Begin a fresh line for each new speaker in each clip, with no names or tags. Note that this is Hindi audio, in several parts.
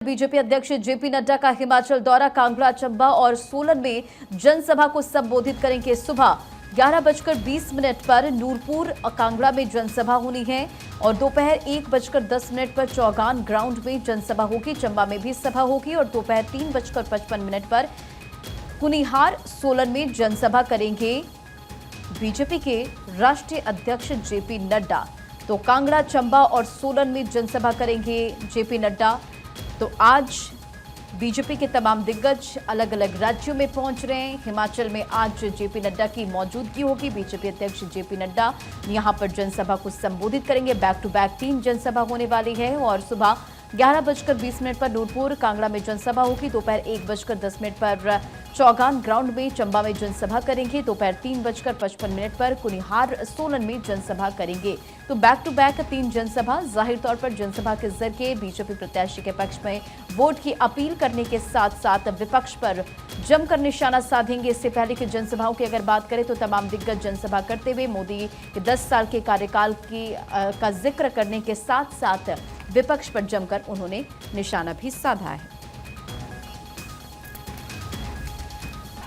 बीजेपी अध्यक्ष जेपी नड्डा का हिमाचल दौरा। कांगड़ा, चंबा और सोलन में जनसभा को संबोधित करेंगे। सुबह 11:20 पर नूरपुर कांगड़ा में जनसभा होनी है और दोपहर 1:10 पर चौगान ग्राउंड में जनसभा होगी। चंबा में भी सभा होगी और दोपहर 3:55 पर कुनिहार, सोलन में जनसभा करेंगे बीजेपी के राष्ट्रीय अध्यक्ष जेपी नड्डा। तो कांगड़ा, चंबा और सोलन में जनसभा करेंगे जेपी नड्डा। तो आज बीजेपी के तमाम दिग्गज अलग अलग राज्यों में पहुंच रहे हैं। हिमाचल में आज जेपी नड्डा की मौजूदगी होगी। बीजेपी अध्यक्ष जेपी नड्डा यहां पर जनसभा को संबोधित करेंगे। बैक टू बैक 3 जनसभा होने वाली है और सुबह 11:20 पर नूरपुर, कांगड़ा में जनसभा होगी। दोपहर 1:10 पर चौगान ग्राउंड में चंबा में जनसभा करेंगे। दोपहर 3:55 पर कुनिहार, सोलन में जनसभा करेंगे। तो बैक टू बैक 3 जनसभा। जाहिर तौर पर जनसभा के जरिए बीजेपी प्रत्याशी के पक्ष में वोट की अपील करने के साथ साथ विपक्ष पर जमकर निशाना साधेंगे। इससे पहले की जनसभाओं की अगर बात करें तो तमाम दिग्गज जनसभा करते हुए मोदी के 10 साल के कार्यकाल का जिक्र करने के साथ साथ विपक्ष पर जमकर उन्होंने निशाना भी साधा है।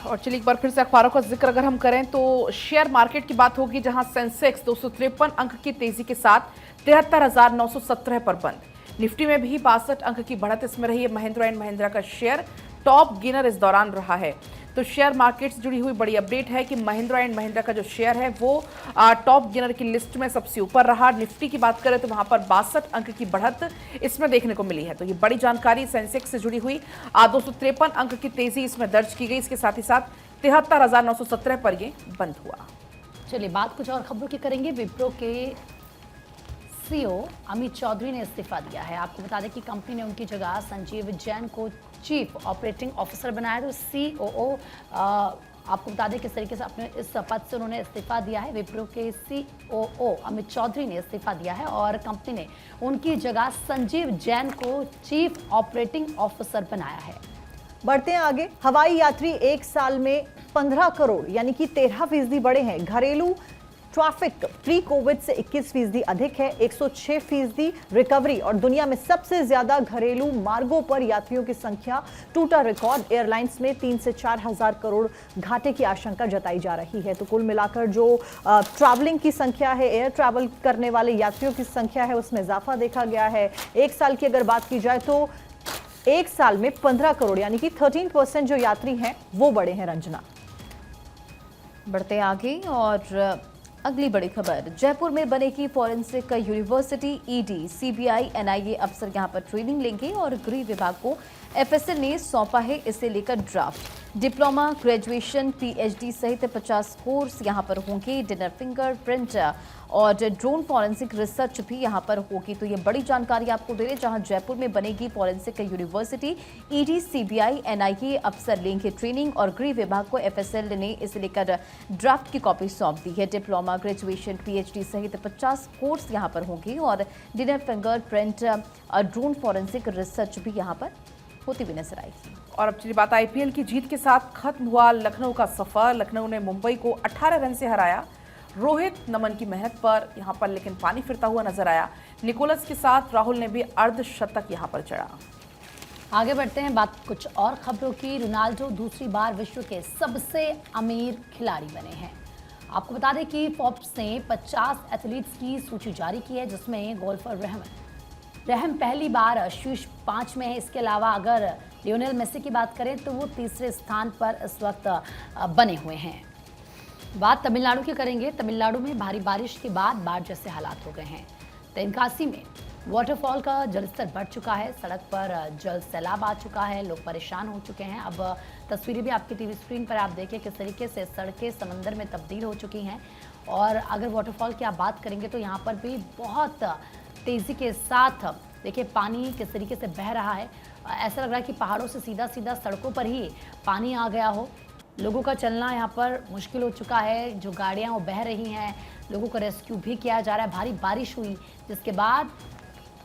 और चलिए एक बार फिर से अखबारों का जिक्र अगर हम करें तो शेयर मार्केट की बात होगी, जहां सेंसेक्स 253 अंक की तेजी के साथ 73,917 पर बंद। निफ्टी में भी 62 अंक की बढ़त इसमें रही है। महिंद्रा एंड महिंद्रा का शेयर टॉप गेनर इस दौरान रहा है। तो शेयर मार्केट से जुड़ी हुई बड़ी अपडेट है कि महिंद्रा एंड महिंद्रा का जो शेयर है वो टॉप गेनर की लिस्ट में सबसे ऊपर रहा। निफ्टी की बात करें तो वहां पर 62 अंक की बढ़त इसमें देखने को मिली है। तो ये बड़ी जानकारी सेंसेक्स से जुड़ी हुई। 253 अंक की तेजी इसमें दर्ज की गई। इसके साथ ही साथ 73,917 पर ये बंद हुआ।
चलिए बात कुछ और खबरों की करेंगे। विप्रो के सीईओ अमित चौधरी ने इस्तीफा दिया है। आपको बता दें कि कंपनी ने उनकी जगह संजीव जैन को चीफ ऑपरेटिंग ऑफिसर बनाया। तो सीओओ आपको बता दें किस तरीके से अपने इस पद से उन्होंने इस्तीफा दिया है। विप्रो के सीओओ अमित चौधरी ने इस्तीफा दिया है और कंपनी ने उनकी जगह संजीव जैन को चीफ ऑपरेटिंग ऑफिसर बनाया है।
बढ़ते हैं आगे। हवाई यात्री एक साल में 15 करोड़ यानी कि 13% बढ़े हैं। घरेलू ट्रैफिक प्री कोविड से 21% अधिक है। 106% रिकवरी और दुनिया में सबसे ज्यादा घरेलू मार्गों पर यात्रियों की संख्या टूटा रिकॉर्ड। एयरलाइंस में 3 से 4 हजार करोड़ घाटे की आशंका जताई जा रही है। तो कुल मिलाकर जो ट्रैवलिंग की संख्या है, एयर ट्रैवल करने वाले यात्रियों की संख्या है, उसमें इजाफा देखा गया है। एक साल की अगर बात की जाए तो एक साल में 15 करोड़ यानी कि 13% जो यात्री हैं वो बढ़े हैं। रंजना,
बढ़ते आगे और अगली बड़ी खबर। जयपुर में बनेगी forensic university. ED, CBI, NIA अफसर यहां पर ट्रेनिंग लेंगे और गृह विभाग को एफएसएल ने सौंपा है इसे लेकर ड्राफ्ट। डिप्लोमा, ग्रेजुएशन, पीएचडी सहित 50 कोर्स यहां पर होंगे। डिनर फिंगरप्रिंट और ड्रोन फॉरेंसिक रिसर्च भी यहां पर होगी। तो ये बड़ी जानकारी आपको दे रहे, जहां जयपुर में बनेगी forensic university. ED, CBI, NIA अफसर लेंगे ट्रेनिंग और गृह विभाग को एफएसएल ने इसे लेकर ड्राफ्ट की कॉपी सौंप दी है। डिप्लोमा, ग्रेजुएशन, पीएचडी सहित 50 कोर्स यहां पर होंगे और डिनर फिंगरप्रिंट और ड्रोन फॉरेंसिक रिसर्च भी यहां पर होती हुई नजर आएगी।
और अब चलिए बात आईपीएल की जीत के साथ खत्म हुआ लखनऊ का सफर। लखनऊ ने मुंबई को 18 रन से हराया। रोहित, नमन की मेहनत पर यहां पर लेकिन पानी फिरता हुआ नजर आया। निकोलस के साथ राहुल ने भी अर्धशतक यहां पर जड़ा।
आगे बढ़ते हैं बात कुछ और खबरों की। रोनाल्डो दूसरी बार विश्व के सबसे अमीर खिलाड़ी बने हैं। आपको बता दें कि फोर्ब्स ने 50 एथलीट्स की सूची जारी की है, जिसमें गोल्फर रहम पहली बार शीर्ष 5 में है। इसके अलावा अगर लियोनेल मेसी की बात करें तो वो तीसरे स्थान पर इस वक्त बने हुए हैं। बात तमिलनाडु की करेंगे। तमिलनाडु में भारी बारिश के बाद बाढ़ जैसे हालात हो गए हैं। तेनकासी में वाटरफॉल का जलस्तर बढ़ चुका है। सड़क पर जल सैलाब आ चुका है। लोग परेशान हो चुके हैं। अब तस्वीरें भी आपकी टीवी स्क्रीन पर आप देखें किस तरीके से सड़कें समंदर में तब्दील हो चुकी हैं। और अगर वाटरफॉल की आप बात करेंगे तो यहाँ पर भी बहुत तेज़ी के साथ देखिए पानी किस तरीके से बह रहा है। ऐसा लग रहा है कि पहाड़ों से सीधा सीधा सड़कों पर ही पानी आ गया हो। लोगों का चलना यहाँ पर मुश्किल हो चुका है। जो गाड़ियाँ वो बह रही हैं। लोगों को रेस्क्यू भी किया जा रहा है। भारी बारिश हुई जिसके बाद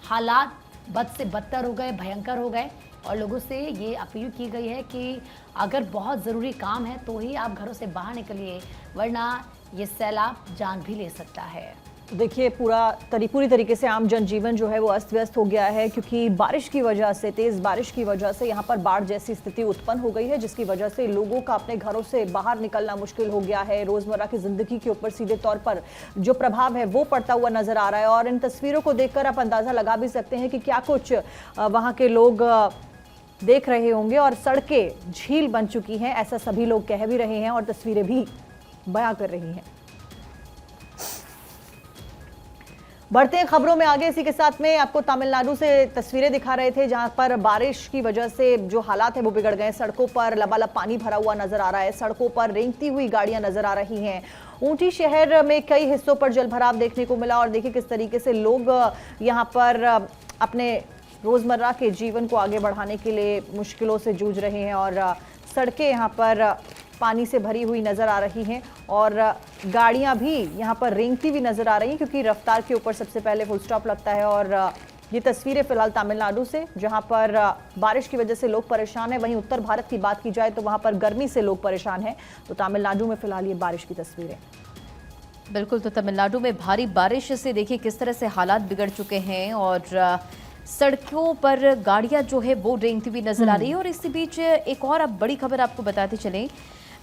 हालात बद से बदतर हो गए, भयंकर हो गए और लोगों से ये अपील की गई है कि अगर बहुत ज़रूरी काम है तो ही आप घरों से बाहर निकलिए, वरना ये सैलाब जान भी ले सकता है।
देखिए पूरी तरीके से आम जनजीवन जो है वो अस्त व्यस्त हो गया है, क्योंकि बारिश की वजह से, तेज बारिश की वजह से यहाँ पर बाढ़ जैसी स्थिति उत्पन्न हो गई है, जिसकी वजह से लोगों का अपने घरों से बाहर निकलना मुश्किल हो गया है। रोजमर्रा की जिंदगी के ऊपर सीधे तौर पर जो प्रभाव है वो पड़ता हुआ नजर आ रहा है। और इन तस्वीरों को देखकर आप अंदाजा लगा भी सकते हैं कि क्या कुछ वहाँ के लोग देख रहे होंगे। और सड़कें झील बन चुकी हैं, ऐसा सभी लोग कह भी रहे हैं और तस्वीरें भी बयां कर रही हैं। बढ़ते हैं खबरों में आगे। इसी के साथ में आपको तमिलनाडु से तस्वीरें दिखा रहे थे, जहां पर बारिश की वजह से जो हालात है वो बिगड़ गए। सड़कों पर लबालब पानी भरा हुआ नजर आ रहा है, सड़कों पर रेंगती हुई गाड़ियां नजर आ रही हैं। ऊटी शहर में कई हिस्सों पर जलभराव देखने को मिला और देखिए किस तरीके से लोग यहां पर अपने रोजमर्रा के जीवन को आगे बढ़ाने के लिए मुश्किलों से जूझ रहे हैं। और सड़कें यहाँ पर पानी से भरी हुई नजर आ रही हैं और गाड़ियां भी यहाँ पर रेंगती हुई नजर आ रही हैं, क्योंकि रफ्तार के ऊपर सबसे पहले फुल स्टॉप लगता है। और ये तस्वीरें फिलहाल तमिलनाडु से, जहां पर बारिश की वजह से लोग परेशान हैं। वहीं उत्तर भारत की बात की जाए तो वहां पर गर्मी से लोग परेशान हैं। तो तमिलनाडु में फिलहाल ये बारिश की तस्वीरें।
बिल्कुल, तो तमिलनाडु में भारी बारिश से देखिए किस तरह से हालात बिगड़ चुके हैं और सड़कों पर गाड़ियां जो है वो रेंगती हुई नजर आ रही है। और इसी बीच एक और अब बड़ी खबर आपको बताते चलें,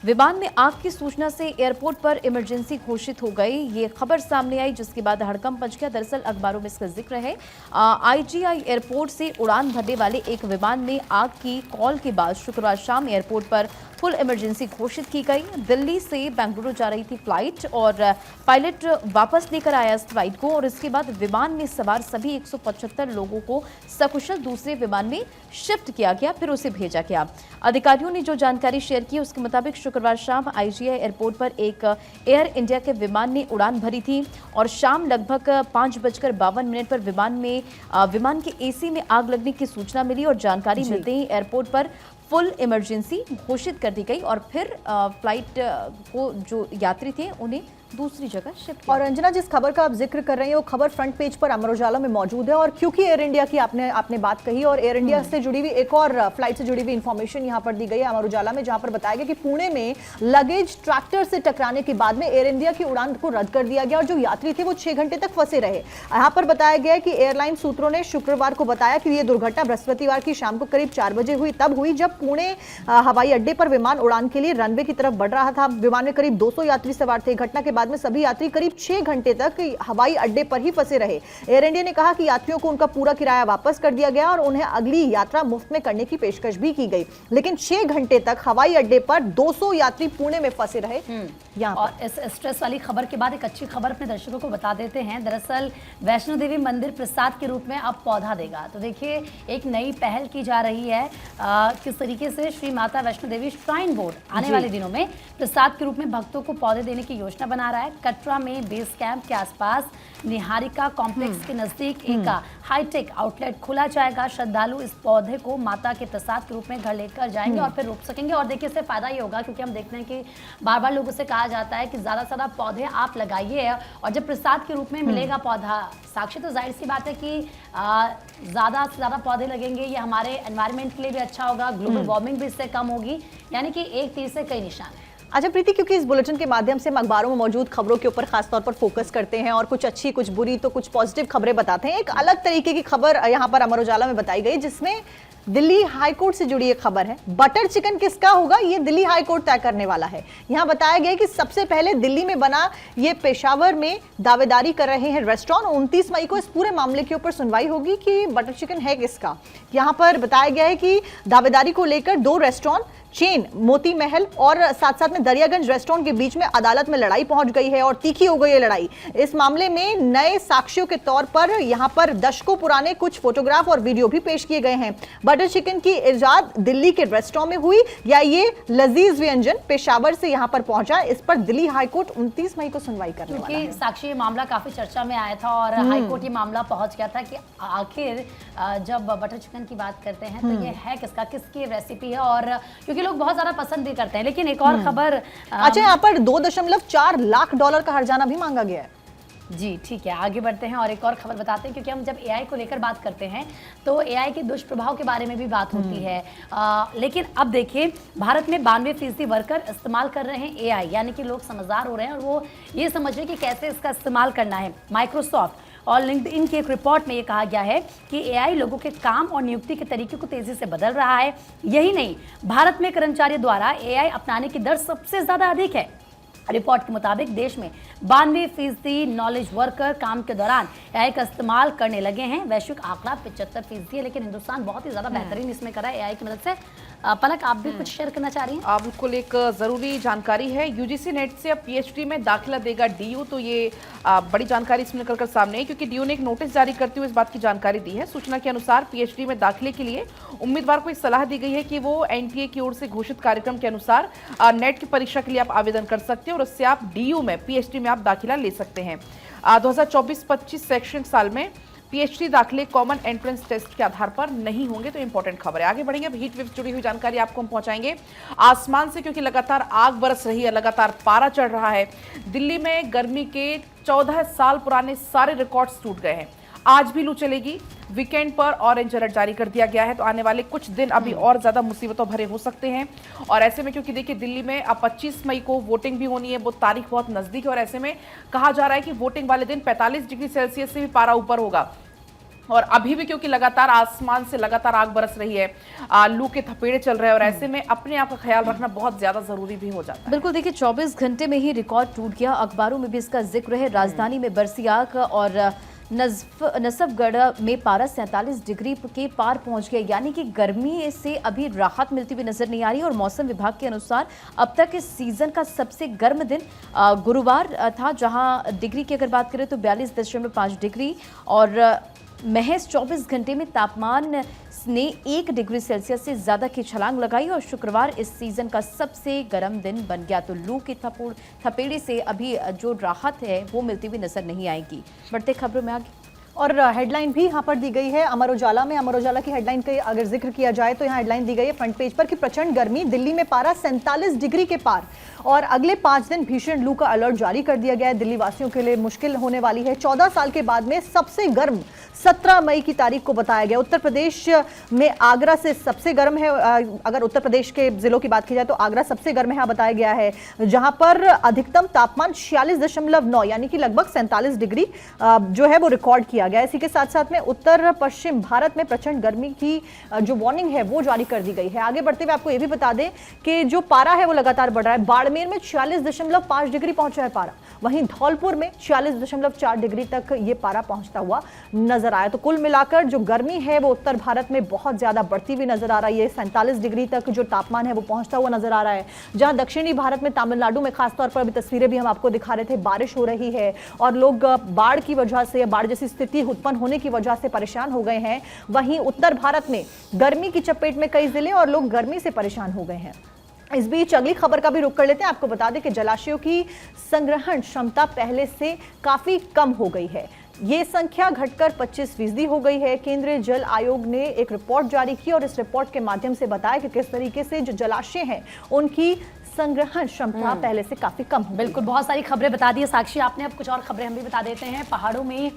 विमान में आग की सूचना से एयरपोर्ट पर इमरजेंसी घोषित हो गई। ये खबर सामने आई जिसके बाद हड़कंप मच गया। दरअसल अखबारों में इसका जिक्र है। आईजीआई एयरपोर्ट से उड़ान भरने वाले एक विमान में आग की कॉल के बाद शुक्रवार शाम एयरपोर्ट पर फुल इमरजेंसी घोषित की गई। दिल्ली से बेंगलुरु जा रही थी फ्लाइट और पायलट वापस लेकर आया इस फ्लाइट को और इसके बाद विमान में सवार सभी 175 लोगों को सकुशल दूसरे विमान में शिफ्ट किया गया, फिर उसे भेजा गया। अधिकारियों ने जो जानकारी शेयर की उसके मुताबिक शुक्रवार शाम आईजीआई एयरपोर्ट पर एक एयर इंडिया के विमान ने उड़ान भरी थी और शाम लगभग 5:52 पर विमान के एसी में आग लगने की सूचना मिली और जानकारी मिलते ही एयरपोर्ट पर फुल इमरजेंसी घोषित कर दी गई और फिर फ्लाइट को जो यात्री थे उन्हें दूसरी जगह शिफ्ट किया।
और अंजना, जिस खबर का आप जिक्र कर रहे हैं वो खबर फ्रंट पेज पर अमर उजाला में मौजूद है। और क्योंकि एयर इंडिया की आपने बात कही और एयर इंडिया से जुड़ी हुई एक और फ्लाइट से जुड़ी हुई इंफॉर्मेशन यहां पर दी गई है अमर उजाला में, जहां पर बताया गया कि पुणे में लगेज ट्रैक्टर से टकराने के बाद में एयर इंडिया की उड़ान को रद्द कर दिया गया और जो यात्री थे वो 6 घंटे तक फंसे रहे। यहाँ पर बताया गया कि एयरलाइन सूत्रों ने शुक्रवार को बताया कि यह दुर्घटना बृहस्पतिवार की शाम को करीब 4 बजे तब हुई जब पुणे हवाई अड्डे पर विमान उड़ान के लिए रनवे की तरफ बढ़ रहा था। विमान में करीब 200 यात्री सवार थे। घटना के बाद में सभी यात्री करीब 6 घंटे तक हवाई अड्डे पर ही फंसे रहे। एयर इंडिया ने कहा कि यात्रियों को उनका पूरा किराया वापस कर दिया गया और उन्हें अगली यात्रा मुफ्त में करने की पेशकश भी की गई, लेकिन 6 घंटे तक हवाई अड्डे पर 200 यात्री पुणे में फंसे रहे।
और इस स्ट्रेस वाली खबर के बाद एक अच्छी खबर अपने दर्शकों को बता देते हैं। दरअसल वैष्णो देवी मंदिर प्रसाद के रूप में अब पौधा देगा। तो देखिए एक नई पहल की जा रही है। किस तरीके से श्री माता वैष्णो देवी श्राइन बोर्ड आने वाले दिनों में प्रसाद के रूप में भक्तों को पौधे देने की योजना बना रहा है। कटरा में बेस कैंप के आसपास निहारिका कॉम्प्लेक्स के नजदीक एक हाईटेक आउटलेट खोला जाएगा। श्रद्धालु इस पौधे को माता के प्रसाद के रूप में घर लेकर जाएंगे और फिर रोप सकेंगे। और देखिए इससे फायदा ये होगा, क्योंकि हम देखते हैं कि बार बार लोगों से कहा जाता है कि ज्यादा से ज्यादा पौधे आप लगाइए और जब प्रसाद के रूप में मिलेगा पौधा साक्षी, तो जाहिर सी बात है कि ज्यादा से ज्यादा पौधे लगेंगे। ये हमारे एनवायरमेंट के लिए भी अच्छा होगा, ग्लोबल वार्मिंग भी इससे कम होगी। यानी कि एक तीर से कई निशान है।
अच्छा प्रीति, क्योंकि इस बुलेटिन के माध्यम से हम अखबारों में मौजूद खबरों के ऊपर खास तौर पर फोकस करते हैं और कुछ अच्छी कुछ बुरी तो कुछ पॉजिटिव खबरें बताते हैं। एक अलग तरीके की खबर यहाँ पर अमर उजाला में बताई गई, जिसमें दिल्ली हाईकोर्ट से जुड़ी एक खबर है। बटर चिकन किसका होगा ये दिल्ली हाईकोर्ट तय करने वाला है। यहाँ बताया गया कि सबसे पहले दिल्ली में बना ये पेशावर में दावेदारी कर रहे हैं रेस्टोरेंट। 29 मई को इस पूरे मामले के ऊपर सुनवाई होगी कि बटर चिकन है किसका। यहाँ पर बताया गया है कि दावेदारी को लेकर 2 रेस्टोरेंट चेन मोती महल और साथ साथ में दरियागंज रेस्टोरेंट के बीच में अदालत में लड़ाई पहुंच गई है और तीखी हो गई है लड़ाई। इस मामले में नए साक्ष्यों के तौर पर यहां पर दशकों पुराने कुछ फोटोग्राफ और वीडियो भी पेश किए गए हैं। बटर चिकन की इजाद दिल्ली के रेस्टोरेंट में हुई या ये लजीज व्यंजन पेशावर से यहां पर पहुंचा, इस पर दिल्ली हाईकोर्ट 29 मई को सुनवाई करने वाला है।
साक्षी, ये मामला काफी चर्चा में आया था और हाईकोर्ट ये मामला पहुंच गया था कि आखिर जब बटर चिकन की बात करते हैं तो ये है किसका, किसकी रेसिपी है, और क्योंकि लोग बहुत ज्यादा पसंद भी करते हैं। लेकिन एक और खबर,
अच्छा यहाँ पर $2.4 लाख का हर्जाना भी मांगा गया है।
जी ठीक है, आगे बढ़ते हैं और एक और खबर बताते हैं, क्योंकि हम जब एआई को लेकर बात करते हैं तो एआई के दुष्प्रभाव के बारे में भी बात होती है। लेकिन अब देखिए, भारत में 92% वर्कर इस्तेमाल कर रहे हैं एआई, यानी कि लोग समझदार हो रहे हैं और वो ये समझ रहे हैं कि कैसे इसका इस्तेमाल करना है। माइक्रोसॉफ्ट और लिंक्डइन की एक रिपोर्ट में ये कहा गया है कि एआई लोगों के काम और नियुक्ति के तरीके को तेजी से बदल रहा है। यही नहीं, भारत में कर्मचारियों द्वारा एआई अपनाने की दर सबसे ज्यादा अधिक है। रिपोर्ट के मुताबिक देश में 92% नॉलेज वर्कर काम के दौरान एआई का इस्तेमाल करने लगे हैं। वैश्विक आंकड़ा 75% है, लेकिन हिंदुस्तान बहुत ही ज्यादा बेहतरीन इसमें करा है एआई की मदद से। पलक, आप भी कुछ शेयर करना चाह रही हैं?
बिल्कुल, एक जरूरी जानकारी है। यूजीसी नेट से अब पीएचडी में दाखिला देगा डीयू, तो ये बड़ी जानकारी इसमें निकल कर सामने है, क्योंकि डीयू ने एक नोटिस जारी करते हुए इस बात की जानकारी दी है। सूचना के अनुसार पीएचडी में दाखिले के लिए उम्मीदवार को इस सलाह दी गई है कि वो एनटीए की ओर से घोषित कार्यक्रम के अनुसार नेट की परीक्षा के लिए आप आवेदन कर सकते हैं और उससे आप डीयू में पीएचडी में आप दाखिला ले सकते हैं। 2024-25 शैक्षणिक साल में पीएचडी दाखिले कॉमन एंट्रेंस टेस्ट के आधार पर नहीं होंगे। तो इंपॉर्टेंट खबर है। आगे बढ़ेंगे, अब हीट वेव से जुड़ी हुई जानकारी आपको हम पहुंचाएंगे आसमान से, क्योंकि लगातार आग बरस रही है, लगातार पारा चढ़ रहा है। दिल्ली में गर्मी के 14 साल पुराने सारे रिकॉर्ड्स टूट गए हैं। आज भी लू चलेगी। वीकेंड पर ऑरेंज अलर्ट जारी कर दिया गया है, तो आने वाले कुछ दिन अभी और ज्यादा मुसीबतों भरे हो सकते हैं। और ऐसे में, क्योंकि देखिए दिल्ली में अब 25 मई को वोटिंग भी होनी है, वो तारीख बहुत नजदीक है, और ऐसे में कहा जा रहा है कि वोटिंग वाले दिन 45 डिग्री सेल्सियस से भी पारा ऊपर होगा। और अभी भी क्योंकि लगातार आसमान से लगातार आग बरस रही है, लू के थपेड़े चल रहे हैं, और ऐसे में अपने आप का ख्याल रखना बहुत ज्यादा जरूरी भी हो जाता है।
बिल्कुल, देखिए 24 घंटे में ही रिकॉर्ड टूट गया। अखबारों में भी इसका जिक्र है। राजधानी में बरसी आग और नसफगढ़ में पारा 47 डिग्री के पार पहुंच गया, यानी कि गर्मी से अभी राहत मिलती हुई नजर नहीं आ रही। और मौसम विभाग के अनुसार अब तक इस सीजन का सबसे गर्म दिन गुरुवार था, जहां डिग्री की अगर बात करें तो 42.5 डिग्री, और महज 24 घंटे में तापमान ने 1 डिग्री सेल्सियस से ज्यादा की छलांग लगाई और शुक्रवार इस सीजन का सबसे गर्म दिन बन गया। तो लू के थपेड़े से अभी जो राहत है वो मिलती हुई नजर नहीं आएगी। बढ़ते खबरों में आगे,
और हेडलाइन भी यहाँ पर दी गई है अमर उजाला में। अमर उजाला की हेडलाइन का अगर जिक्र किया जाए तो यहाँ हेडलाइन दी गई है फ्रंट पेज पर कि प्रचंड गर्मी, दिल्ली में पारा 47 डिग्री के पार, और अगले 5 दिन भीषण लू का अलर्ट जारी कर दिया गया है। दिल्ली वासियों के लिए मुश्किल होने वाली है। 14 साल के बाद में सबसे गर्म 17 मई की तारीख को बताया गया। उत्तर प्रदेश में आगरा से सबसे गर्म है। अगर उत्तर प्रदेश के जिलों की बात की जाए तो आगरा सबसे गर्म है बताया गया है, जहां पर अधिकतम तापमान 46.9 यानी कि लगभग 47 डिग्री जो है वो रिकॉर्ड किया गया। इसी के साथ साथ में उत्तर पश्चिम भारत में प्रचंड गर्मी की जो वार्निंग है वो जारी कर दी गई है। आगे बढ़ते हुए आपको ये भी बता दें कि जो पारा है वो लगातार बढ़ रहा है। बाड़मेर में 46.5 डिग्री पहुंचा है पारा, वहीं धौलपुर में 46.4 डिग्री तक ये पारा पहुंचता हुआ नजर आया। तो कुल मिलाकर जो गर्मी है वो उत्तर भारत में बहुत ज्यादा बढ़ती हुई नजर आ रही है। 47 डिग्री तक जो तापमान है वो पहुंचता हुआ नजर आ रहा है। जहां दक्षिणी भारत में तमिलनाडु में खासतौर पर अभी तस्वीरें भी हम आपको दिखा रहे थे, बारिश हो रही है और लोग बाढ़ की वजह से, बाढ़ जैसी स्थिति उत्पन्न होने की वजह से परेशान हो गए हैं। वहीं उत्तर भारत में गर्मी की चपेट में कई जिले और लोग गर्मी से परेशान हो गए हैं। इस बीच अगली खबर का भी रुख कर लेते हैं। आपको बता दें कि जलाशयों की संग्रहण क्षमता पहले से काफी कम हो गई है। ये संख्या घटकर 25% हो गई है। केंद्रीय जल आयोग ने एक रिपोर्ट जारी की और इस रिपोर्ट के माध्यम से बताया कि किस तरीके से जो जलाशय हैं उनकी संग्रहण क्षमता पहले से काफी कम हो।
बिल्कुल, बहुत सारी खबरें बता दी है साक्षी आपने। अब कुछ और खबरें हम भी बता देते हैं। पहाड़ों में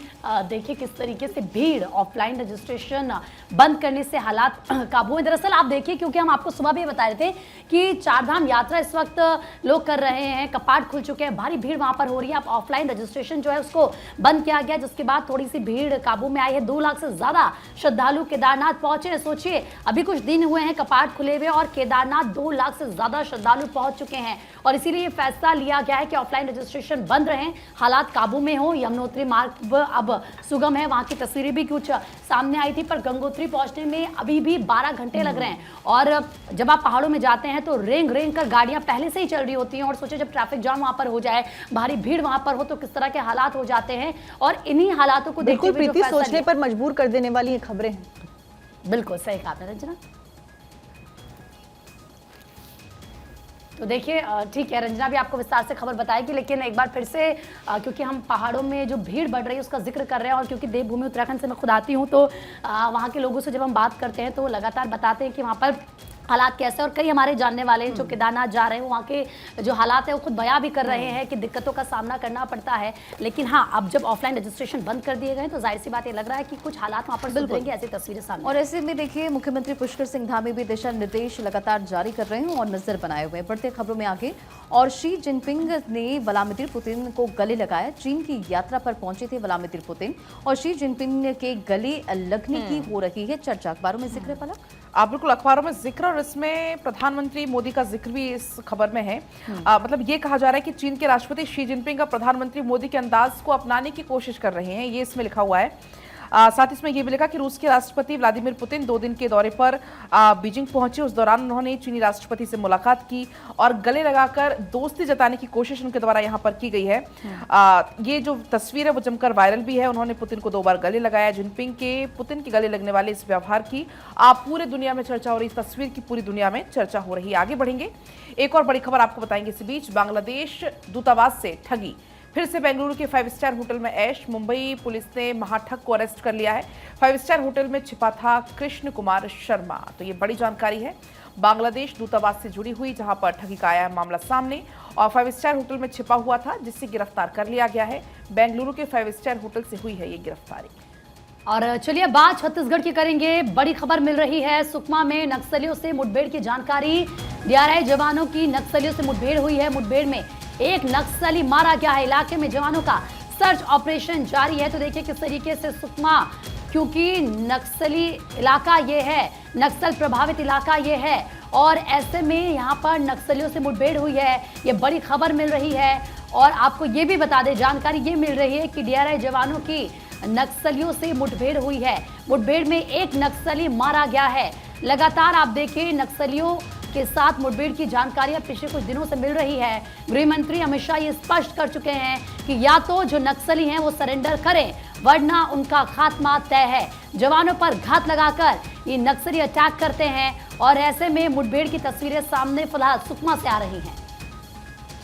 देखिए किस तरीके से भीड़, ऑफलाइन रजिस्ट्रेशन बंद करने से हालात काबू में। दरअसल आप देखिए, क्योंकि हम आपको सुबह भी बता रहे थे कि चारधाम यात्रा इस वक्त लोग कर रहे हैं, कपाट खुल चुके हैं, भारी भीड़ वहां पर हो रही है। अब ऑफलाइन रजिस्ट्रेशन जो है उसको बंद किया गया, जिसके बाद थोड़ी सी भीड़ काबू में आई है। 2 लाख से ज्यादा श्रद्धालु केदारनाथ पहुंचे। सोचिए, अभी कुछ दिन हुए हैं कपाट खुले हुए और केदारनाथ 2 लाख से ज्यादा श्रद्धालु पहुंच चुके हैं, और इसीलिए ये फैसला लिया गया है कि ऑफलाइन रजिस्ट्रेशन बंद रहे, हालात काबू में हो। यमुनोत्री मार्ग अब सुगम है, वहां की तस्वीरें भी कुछ सामने आई थी, पर गंगोत्री पहुंचने में अभी भी 12 घंटे लग रहे हैं। और जब आप पहाड़ों में जाते हैं तो रेंग रेंग कर गाड़ियां पहले से ही चल रही होती हैं, और सोचिए जब ट्रैफिक जाम वहां पर हो जाए, भारी भीड़ वहां पर हो, तो किस तरह के हालात हो जाते हैं। और इन्हीं हालातों को देखते हुए
प्रीति सोचने पर मजबूर कर देने वाली ये खबरें हैं।
बिल्कुल सही कहा आपने रंजना। तो देखिए, ठीक है, रंजना भी आपको विस्तार से खबर बताएगी, लेकिन एक बार फिर से क्योंकि हम पहाड़ों में जो भीड़ बढ़ रही है उसका जिक्र कर रहे हैं, और क्योंकि देवभूमि उत्तराखंड से मैं खुद आती हूँ, तो वहाँ के लोगों से जब हम बात करते हैं तो लगातार बताते हैं कि वहाँ पर हालात कैसे, और कई हमारे जानने वाले हैं जो केदारनाथ जा रहे हैं, वहाँ के जो हालात है वो खुद बयां भी कर रहे हैं कि दिक्कतों का सामना करना पड़ता है। लेकिन हाँ, अब जब ऑफलाइन रजिस्ट्रेशन बंद कर दिए गए तो जाहिर सी बात ये लग रहा है कि कुछ हालात वहाँ पर सुधरेंगे, ऐसी तस्वीरें सामने।
और ऐसे में देखिए मुख्यमंत्री पुष्कर सिंह धामी भी दिशा निर्देश लगातार जारी कर रहे हैं और नजर बनाए हुए हैं। बढ़ते खबरों में आगे, और शी जिनपिंग ने व्लादिमीर पुतिन को गले लगाया। चीन की यात्रा पर पहुंचे थे व्लादिमीर पुतिन और शी जिनपिंग के गले लगने की हो रही है चर्चा। अखबारों में जिक्र है पलक?
आप बिल्कुल, अखबारों में जिक्र, और इसमें प्रधानमंत्री मोदी का जिक्र भी इस खबर में है। मतलब ये कहा जा रहा है कि चीन के राष्ट्रपति शी जिनपिंग का प्रधानमंत्री मोदी के अंदाज को अपनाने की कोशिश कर रहे हैं, ये इसमें लिखा हुआ है। साथ ही इसमें यह भी लिखा कि रूस के राष्ट्रपति व्लादिमीर पुतिन 2 दिन के दौरे पर बीजिंग पहुंचे। उस दौरान उन्होंने चीनी राष्ट्रपति से मुलाकात की और गले लगाकर दोस्ती जताने की कोशिश उनके द्वारा यहां पर की गई है। ये जो तस्वीर है वो जमकर वायरल भी है। उन्होंने पुतिन को 2 बार गले लगाया। जिनपिंग के पुतिन के गले लगने वाले इस व्यवहार की पूरे दुनिया में चर्चा हो रही, इस तस्वीर की पूरी दुनिया में चर्चा हो रही है। आगे बढ़ेंगे, एक और बड़ी खबर आपको बताएंगे। इसी बीच बांग्लादेश दूतावास से ठगी, फिर से बेंगलुरु के 5 स्टार होटल में ऐश। मुंबई पुलिस ने महाठग को अरेस्ट कर लिया है। 5 स्टार होटल में छिपा था कृष्ण कुमार शर्मा। तो ये बड़ी जानकारी है बांग्लादेश दूतावास से जुड़ी हुई, जहां पर ठगी का आया मामला सामने और 5 स्टार होटल में छिपा हुआ था, जिससे गिरफ्तार कर लिया गया है। बेंगलुरु के 5 स्टार होटल से हुई है ये गिरफ्तारी।
और चलिए बात छत्तीसगढ़ की करेंगे। बड़ी खबर मिल रही है, सुकमा में नक्सलियों से मुठभेड़ की जानकारी। डीआरआई जवानों की नक्सलियों से मुठभेड़ हुई है। मुठभेड़ में एक नक्सली मारा गया है। इलाके में जवानों का सर्च ऑपरेशन जारी है। तो देखिए किस तरीके से सुकमा, क्योंकि नक्सली इलाका ये है, नक्सल प्रभावित इलाका ये है, और ऐसे में यहाँ पर नक्सलियों से मुठभेड़ हुई है। ये बड़ी खबर मिल रही है। और आपको ये भी बता दें, जानकारी ये मिल रही है कि डीआरआई जवानों की नक्सलियों से मुठभेड़ हुई है। मुठभेड़ में एक नक्सली मारा गया है। लगातार आप देखिए नक्सलियों के साथ मुठभेड़ की जानकारियां पिछले कुछ दिनों से मिल रही है। गृह मंत्री अमित शाह ये स्पष्ट कर चुके हैं कि या तो जो नक्सली हैं वो सरेंडर करें, वरना उनका खात्मा तय है। जवानों पर घात लगाकर ये नक्सली अटैक करते हैं और ऐसे में मुठभेड़ की तस्वीरें सामने फिलहाल सुकमा से आ रही हैं।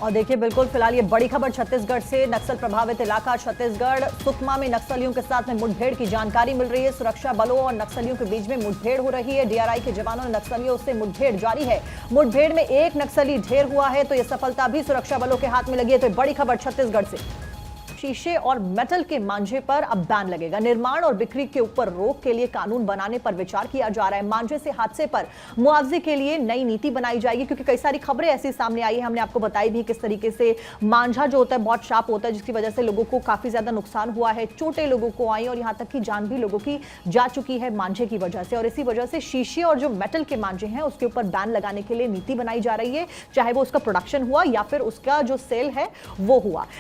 और देखिए बिल्कुल फिलहाल ये बड़ी खबर छत्तीसगढ़ से, नक्सल प्रभावित इलाका छत्तीसगढ़ सुकमा में नक्सलियों के साथ में मुठभेड़ की जानकारी मिल रही है। सुरक्षा बलों और नक्सलियों के बीच में मुठभेड़ हो रही है। डीआरआई के जवानों ने नक्सलियों से मुठभेड़ जारी है। मुठभेड़ में एक नक्सली ढेर हुआ है, तो ये सफलता भी सुरक्षा बलों के हाथ में लगी है। तो बड़ी खबर छत्तीसगढ़ से। शीशे और मेटल के मांझे पर अब बैन लगेगा। निर्माण और बिक्री के ऊपर रोक के लिए कानून बनाने पर विचार किया जा रहा है। मांझे से हादसे पर मुआवजे के लिए नई नीति बनाई जाएगी, क्योंकि कई सारी खबरें ऐसी सामने आई है। हमने आपको बताई भी किस तरीके से मांझा जो होता है बहुत शार्प होता है, जिसकी वजह से लोगों को काफी ज्यादा नुकसान हुआ है, चोटें लोगों को आई और यहाँ तक कि जान भी लोगों की जा चुकी है मांझे की वजह से। और इसी वजह से शीशे और जो मेटल के मांझे हैं उसके ऊपर बैन लगाने के लिए नीति बनाई जा रही है, चाहे वो उसका प्रोडक्शन हुआ या फिर उसका जो सेल है वो हुआ।